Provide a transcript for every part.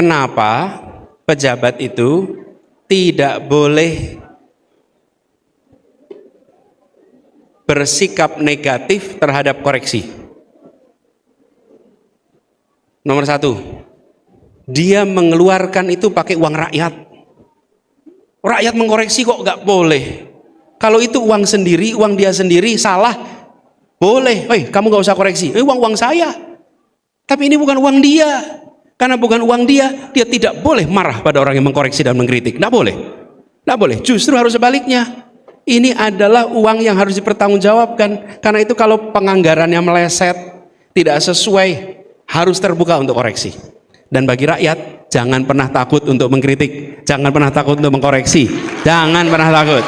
Kenapa pejabat itu tidak boleh bersikap negatif terhadap koreksi? Nomor satu, dia mengeluarkan itu pakai uang rakyat. Rakyat mengkoreksi kok nggak boleh? Kalau itu uang sendiri, uang dia sendiri, salah, boleh. Kamu nggak usah koreksi. Uang saya. Tapi ini bukan uang dia. Karena bukan uang dia, dia tidak boleh marah pada orang yang mengkoreksi dan mengkritik. Nggak boleh. Nggak boleh. Justru harus sebaliknya. Ini adalah uang yang harus dipertanggungjawabkan. Karena itu kalau penganggarannya meleset, tidak sesuai, harus terbuka untuk koreksi. Dan bagi rakyat, jangan pernah takut untuk mengkritik, jangan pernah takut untuk mengkoreksi, jangan pernah takut.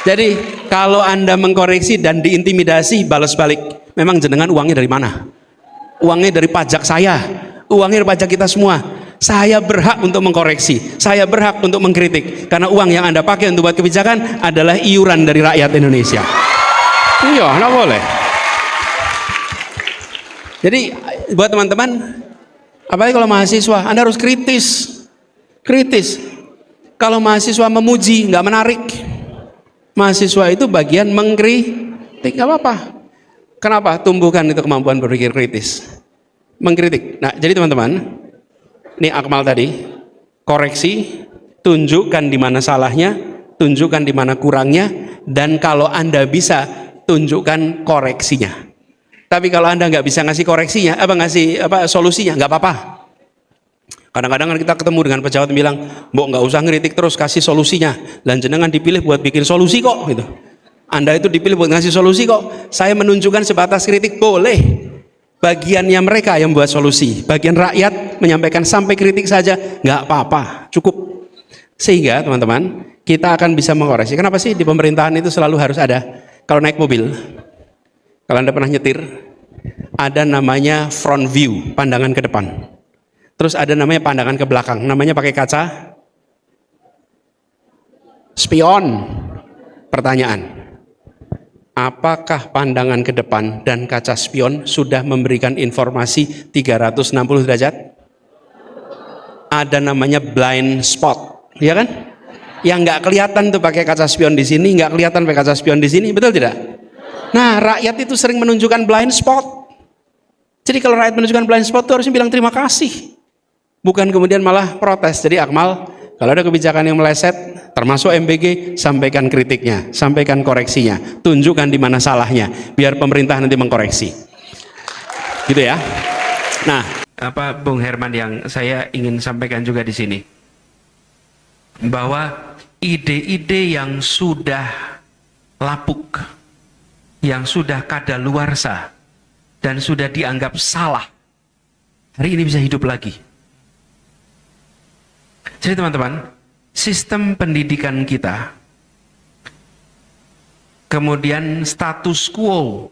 Jadi kalau Anda mengkoreksi dan diintimidasi, balas balik. Memang jenengan uangnya dari mana? Uangnya dari pajak saya, uangnya dari pajak kita semua. Saya berhak untuk mengkoreksi, saya berhak untuk mengkritik, karena uang yang Anda pakai untuk buat kebijakan adalah iuran dari rakyat Indonesia. Iya, nggak boleh. Jadi buat teman-teman, apalagi kalau mahasiswa, Anda harus kritis. Kalau mahasiswa memuji, nggak menarik. Mahasiswa itu bagian mengkritik, nggak apa-apa. Kenapa? Tumbuhkan itu kemampuan berpikir kritis, mengkritik. Nah, jadi teman-teman, ini Akmal tadi, koreksi, tunjukkan di mana salahnya, tunjukkan di mana kurangnya, dan kalau Anda bisa, tunjukkan koreksinya. Tapi kalau Anda nggak bisa ngasih koreksinya, solusinya, nggak apa-apa. Kadang-kadang kita ketemu dengan pejabat yang bilang, "Mbok nggak usah ngeritik terus, kasih solusinya. Dan jenengan dipilih buat bikin solusi kok." Gitu. Anda itu dipilih buat ngasih solusi kok. Saya menunjukkan sebatas kritik, boleh. Bagiannya mereka yang buat solusi. Bagian rakyat menyampaikan sampai kritik saja, nggak apa-apa, cukup. Sehingga teman-teman, kita akan bisa mengkoreksi. Kenapa sih di pemerintahan itu selalu harus ada? Kalau naik mobil, kalau Anda pernah nyetir, ada namanya front view, pandangan ke depan. Terus ada namanya pandangan ke belakang, namanya pakai kaca spion. Pertanyaan, apakah pandangan ke depan dan kaca spion sudah memberikan informasi 360 derajat? Ada namanya blind spot, ya kan? Yang nggak kelihatan tuh pakai kaca spion di sini, nggak kelihatan pakai kaca spion di sini, betul tidak? Nah, rakyat itu sering menunjukkan blind spot. Jadi kalau rakyat menunjukkan blind spot itu harusnya bilang terima kasih, bukan kemudian malah protes. Jadi Akmal, kalau ada kebijakan yang meleset, termasuk MBG, sampaikan kritiknya, sampaikan koreksinya, tunjukkan di mana salahnya, biar pemerintah nanti mengkoreksi. Gitu ya. Nah, Bung Herman, yang saya ingin sampaikan juga di sini, bahwa ide-ide yang sudah lapuk, yang sudah kadaluarsa, dan sudah dianggap salah, hari ini bisa hidup lagi. Jadi teman-teman, sistem pendidikan kita, kemudian status quo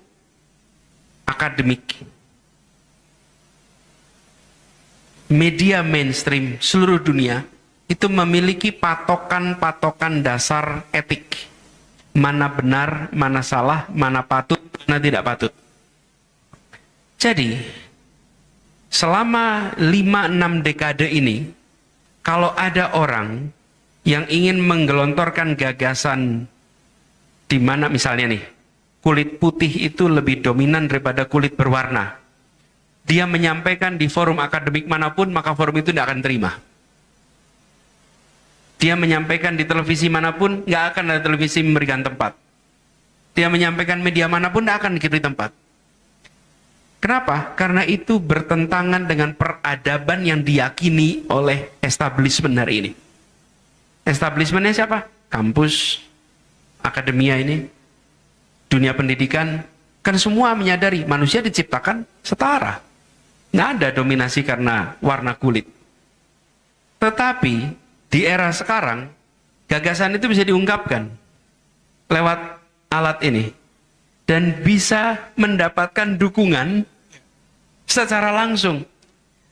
akademik, media mainstream seluruh dunia itu memiliki patokan-patokan dasar etik. Mana benar, mana salah, mana patut, mana tidak patut. Jadi, selama 5-6 dekade ini, kalau ada orang yang ingin menggelontorkan gagasan di mana misalnya nih, kulit putih itu lebih dominan daripada kulit berwarna, dia menyampaikan di forum akademik manapun, maka forum itu tidak akan terima. Dia menyampaikan di televisi manapun, nggak akan ada televisi memberikan tempat. Dia menyampaikan media manapun, nggak akan diberi tempat. Kenapa? Karena itu bertentangan dengan peradaban yang diyakini oleh establishment hari ini. Establishmentnya siapa? Kampus, akademia ini, dunia pendidikan, kan semua menyadari manusia diciptakan setara. Nggak ada dominasi karena warna kulit. Tetapi di era sekarang, gagasan itu bisa diungkapkan lewat alat ini dan bisa mendapatkan dukungan secara langsung.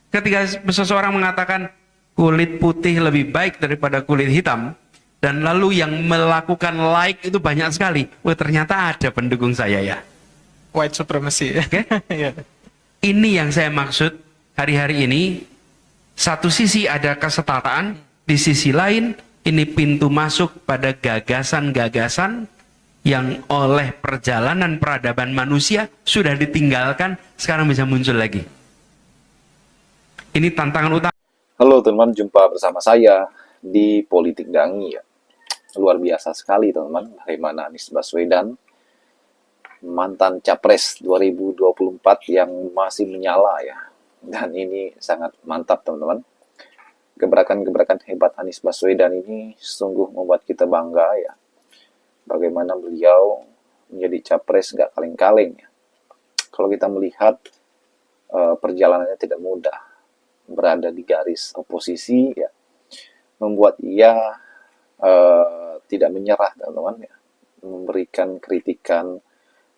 Ketika seseorang mengatakan kulit putih lebih baik daripada kulit hitam, dan lalu yang melakukan like itu banyak sekali, wah ternyata ada pendukung saya ya. White supremacy. Okay? Ini yang saya maksud hari-hari ini, satu sisi ada kesetaraan, di sisi lain ini pintu masuk pada gagasan-gagasan yang oleh perjalanan peradaban manusia sudah ditinggalkan, sekarang bisa muncul lagi. Ini tantangan utama. Halo teman, jumpa bersama saya di Politik Dangi ya. Luar biasa sekali teman, bagaimana Anies Baswedan, mantan Capres 2024 yang masih menyala ya. Dan ini sangat mantap teman-teman. Gebrakan-gebrakan hebat Anies Baswedan ini sungguh membuat kita bangga ya. Bagaimana beliau menjadi Capres gak kaleng-kaleng ya. Kalau kita melihat perjalanannya tidak mudah, berada di garis oposisi ya, membuat ia tidak menyerah teman-teman ya, memberikan kritikan,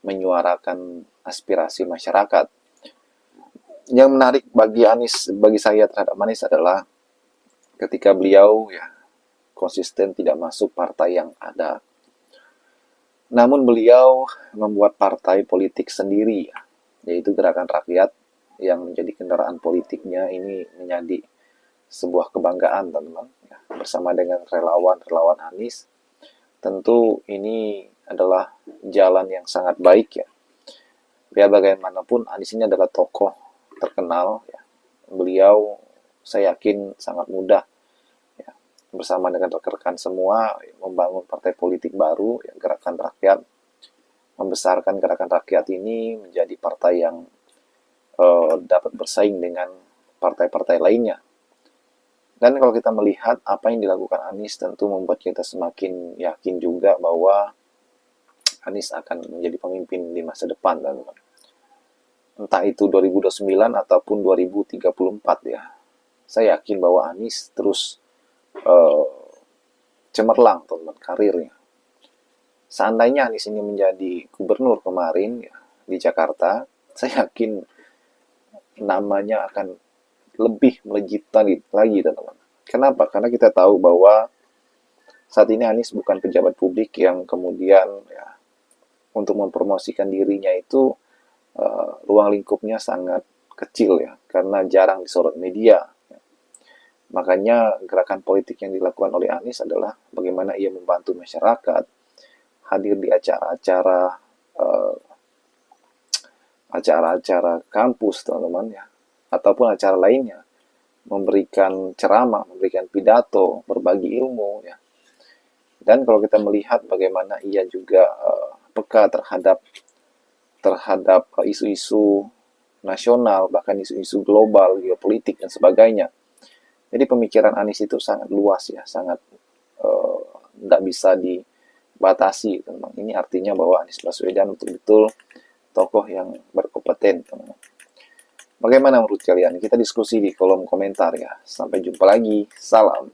menyuarakan aspirasi masyarakat. Yang menarik bagi Anies, bagi saya terhadap Anies adalah ketika beliau ya konsisten tidak masuk partai yang ada, namun beliau membuat partai politik sendiri ya, yaitu Gerakan Rakyat, yang menjadi kendaraan politiknya. Ini menjadi sebuah kebanggaan teman-teman ya. Bersama dengan relawan-relawan Anies, tentu ini adalah jalan yang sangat baik ya. Biar bagaimanapun Anies ini adalah tokoh terkenal ya. Beliau saya yakin sangat mudah ya, bersama dengan rekan-rekan semua membangun partai politik baru ya, Gerakan Rakyat, membesarkan Gerakan Rakyat ini menjadi partai yang dapat bersaing dengan partai-partai lainnya. Dan kalau kita melihat apa yang dilakukan Anies, tentu membuat kita semakin yakin juga bahwa Anies akan menjadi pemimpin di masa depan, teman-teman. Entah itu 2029 ataupun 2034 ya. Saya yakin bahwa Anies terus cemerlang, teman-teman, karirnya. Seandainya Anies ini menjadi gubernur kemarin ya, di Jakarta, saya yakin namanya akan lebih melejit lagi teman-teman. Kenapa? Karena kita tahu bahwa saat ini Anies bukan pejabat publik yang kemudian ya, untuk mempromosikan dirinya itu ruang lingkupnya sangat kecil ya, karena jarang disorot media ya. Makanya gerakan politik yang dilakukan oleh Anies adalah bagaimana ia membantu masyarakat, hadir di acara-acara kampus teman-teman ya, ataupun acara lainnya, memberikan ceramah, memberikan pidato, berbagi ilmu ya. Dan kalau kita melihat bagaimana ia juga peka terhadap isu-isu nasional, bahkan isu-isu global, geopolitik dan sebagainya. Jadi pemikiran Anies itu sangat luas ya, sangat tidak bisa dibatasi teman-teman. Ini artinya bahwa Anies Baswedan betul-betul tokoh yang berkompeten teman-teman. Bagaimana menurut kalian? Kita diskusi di kolom komentar ya. Sampai jumpa lagi. Salam.